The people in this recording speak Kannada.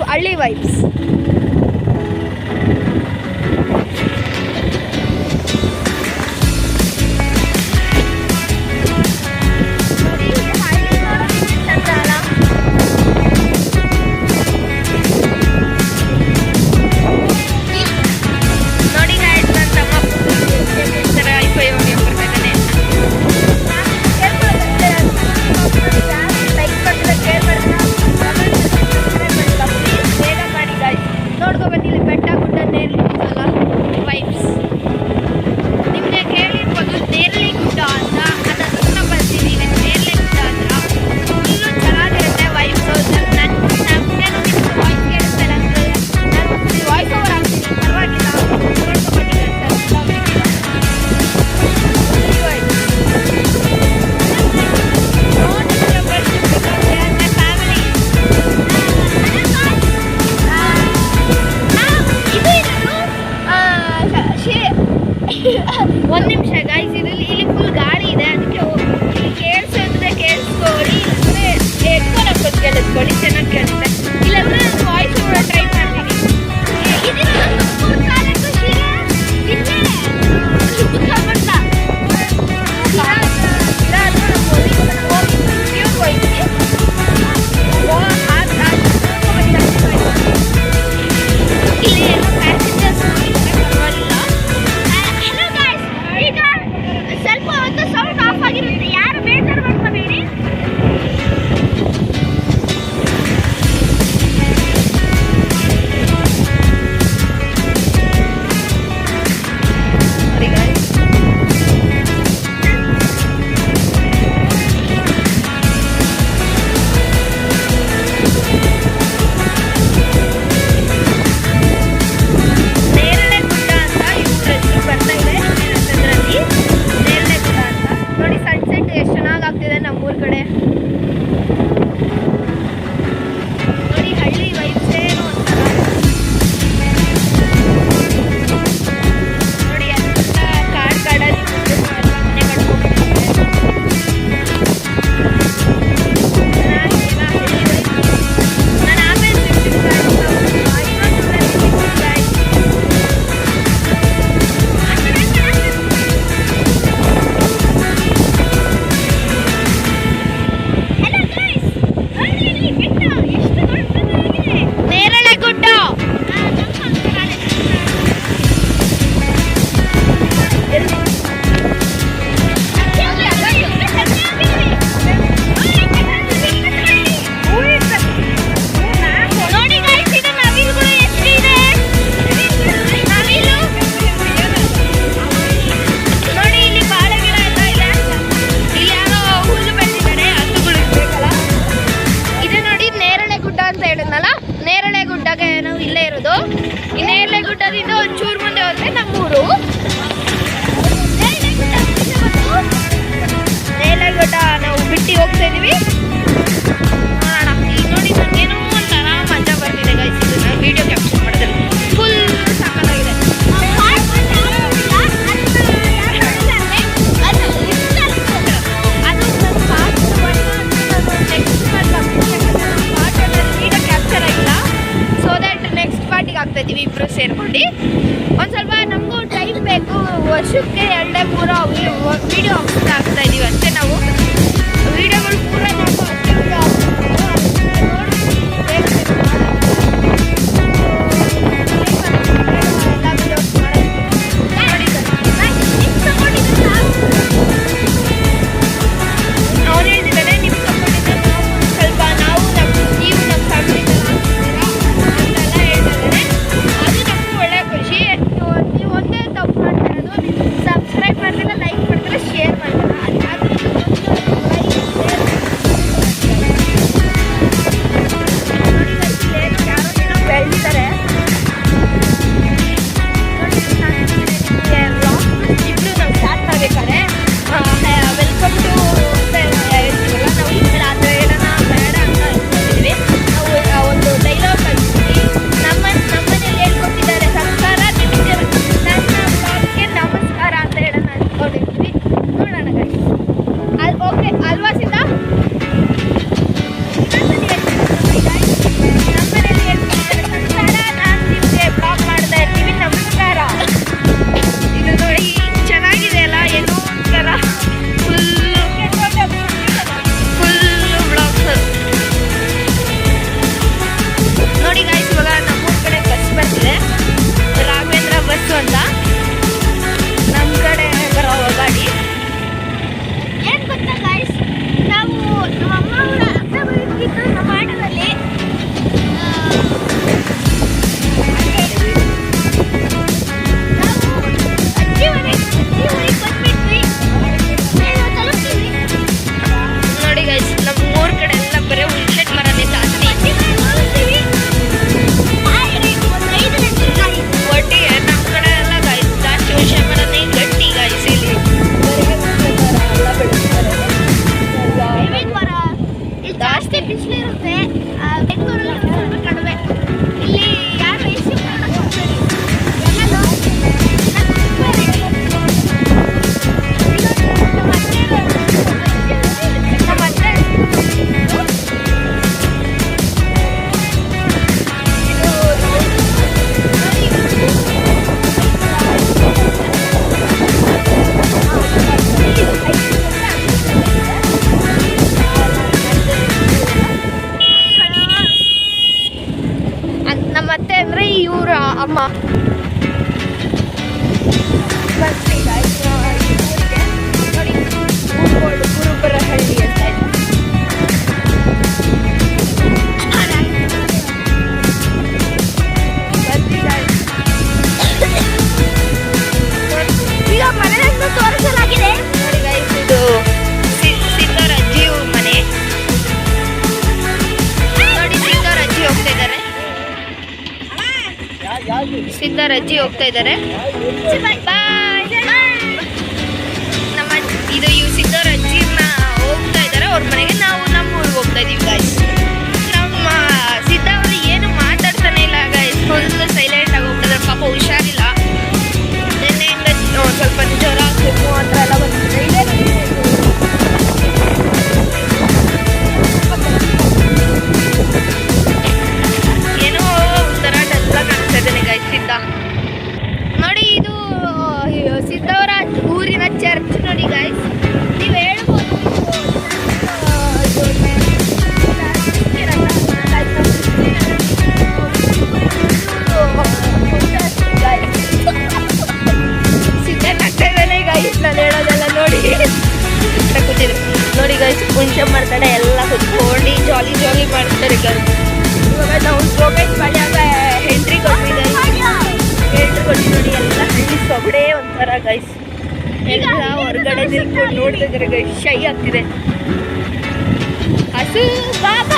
ಹಳ್ಳಿ ವೈಬ್ಸ್. ಒಂದು ನಿಮಿಷ ಗೈಸ್, ಇಲ್ಲಿ ಫುಲ್ ಗಾಳಿ ಇದೆ, ಅದಕ್ಕೆ ಇಲ್ಲಿ ಕೇಳಿಸೋದ್ರೆ ಕೇಳಿಸ್ಕೊಳ್ಳಿ, ಹೆಡ್ಫೋನ್ ಹಾಕೋದು ಕೇಳಿಸ್ಕೊಳ್ಳಿ, ಚೆನ್ನಾಗಿ ಕೇಳುತ್ತೆ. ಇಲ್ಲಾಂದ್ರೆ ನಾನು ವಾಯ್ಸ್ ಓವರ್ ಟ್ರೈ ಮಾಡ್ತೀನಿ. ಒಂಚೂರು ಮುಂದೆ ಹೋದ್ರೆ ನಮ್ಮೂರು ನೇರಳೆಗುಡ್ಡ. ನಾವು ಬಿಟ್ಟು ಹೋಗ್ತಾ ಇದೀವಿ. ನೋಡಿ ನನಗೇನೋ ಒಂಥರ ಮಜಾ ಬರ್ತಿದೆ ಗೈಸ್, ಇದನ್ನ ವಿಡಿಯೋ ಕ್ಯಾಪ್ಚರ್ ಮಾಡಿದ್ರೆ ಫುಲ್ ಸಾಕಾಗಿದೆ. ಆಗ್ತಾ ಇದೀವಿ ಇಬ್ರು ಸೇರ್ಕೊಂಡು. ಒಂದು ಸ್ವಲ್ಪ ನಮಗೂ ಟೈಮ್ ಬೇಕು, ವರ್ಷಕ್ಕೆ 2-3 ವಿಡಿಯೋ ಆಗ್ತಾ ಇದೀವಿ ಅಷ್ಟೇ. ನಾವು ವಿಡಿಯೋಗಳು ಪೂರ ಅವ್ರು ಹೇಳ್ತಿದ್ದಾರೆ ನಿಮ್ಮ ಸಪೋರ್ಟಿಂದ ನಾವು ಸ್ವಲ್ಪ ನೀವು ನಮ್ಮ ಫ್ಯಾಮಿಲಿ ಒಂದೇ ತಪ್ಪು ಮಾಡ್ತಿರೋದು. ಸಬ್ಸ್ಕ್ರೈಬ್ ಮಾಡ್ತಿಲ್ಲ, ಲೈಕ್ ಮಾಡ್ತಿಲ್ಲ, ಶೇರ್ ಮಾಡ್ತಿಲ್ಲ. ಬಿಸಿಲಿರುತ್ತೆ, ಬೆಂಗಳೂರಲ್ಲಿ ಸ್ವಲ್ಪ ಕಡಿಮೆ. ಇಲ್ಲಿ ಯಾರು AC ಮಾಡಕ್ ಹೋಗ್ಬೇಡಿ. ನಮ್ಮ ಅತ್ತೆ ಅಂದ್ರೆ ಇವ್ರ ಅಮ್ಮ. ಬರ್ತೀವಿ ನೋಡಿ, ಗುರುಬರಹಳ್ಳಿ ಅಂತ ಇದೆ. ಈಗ ಮನೆಯನ್ನು ತೋರಿಸಲಾಗಿದೆ ನೋಡಿ ಗೈಸ್. ಇದು ಸಿದ್ದರ ಅಜ್ಜಿ ಮನೆ ನೋಡಿ. ಸಿದ್ದರ ಅಜ್ಜಿ ಹೋಗ್ತಾ ಇದ್ದಾರೆ. ಸಿದ್ದರ ಅಜ್ಜಿ ಹೋಗ್ತಾ ಇದ್ದಾರೆ. ನಮ್ಮ ಇದು ಸಿದ್ದರ ಅಜ್ಜಿನ ಹೋಗ್ತಾ ಇದ್ದಾರೆ ಅವ್ರ ಮನೆಗೆ. ನಾವು ನಮ್ಮ ಊರಿಗೆ ಹೋಗ್ತಾ ಇದೀವಿ ಗೈಸ್. ನಮ್ಮ ಸಿದ್ಧ ಅವರು ಏನು ಮಾತಾಡ್ತಾನೆ ಇಲ್ಲ ಗೈಸ್, ಫುಲ್ ಸೈಲೆಂಟ್ ಆಗಿ ಹೋಗ್ತಿದ್ದಾರೆ. ಪಾಪ ಹುಷಾರಿಲ್ಲ, ನಿನ್ನೆಯಿಂದ ಸ್ವಲ್ಪ ಜ್ವರ ಕೆಮ್ಮು ಆ ಥರ ಎಲ್ಲ ಬಂದಿದೆ. ಏನೋ ಒಂಥರ ಡಲ್ಲ ಕಾಣಿಸ್ತಾ ಇದ್ದಾನೆ ಗೈಸ್ ಸಿದ್ಧ ನೋಡಿ. ಇದು ಸಿದ್ದವರ ಊರಿನ ಚರ್ಚ್ ನೋಡಿ ಗೈಸ್. ನೀವು ಹೇಳ್ಬೋದು ಸಿದ್ಧ ನಗ್ತಾ ಇದ್ದಾನೆ ಗೈಸ್. ನಾನು ಹೇಳೋದೆಲ್ಲ ನೋಡಿ ಕೂತಿದ್ರು ನೋಡಿ ಗೈಸ್. ಕುಂಚ ಮಾಡ್ತಾನೆ, ಎಲ್ಲ ಕುತ್ಕೊಂಡು ಜಾಲಿ ಜಾಲಿ ಮಾಡ್ತಾರೆ ಗೈಸ್. ಇವಾಗ ನಾವು ಗೋಪೇಶ್ ಪಾಳ್ಯಾಗ ಎಂಟ್ರಿ ಕೊಟ್ಟಿದ್ದಾರೆ. ಎಂಟ್ರಿ ಕೊಟ್ಟು ನೋಡಿ ಎಲ್ಲ ಹಳ್ಳಿ ಸೊಗಡೆ ಒಂಥರ ಗೈಸ್. ಎಲ್ಲ ಹೊರಗಡೆ ನಿಲ್ಕೊಂಡು ನೋಡ್ತಿದ್ದಾರೆ ಗೈಸ್. ಶೈ ಆಗ್ತಿದೆ ಹಸು ಬಾಬಾ.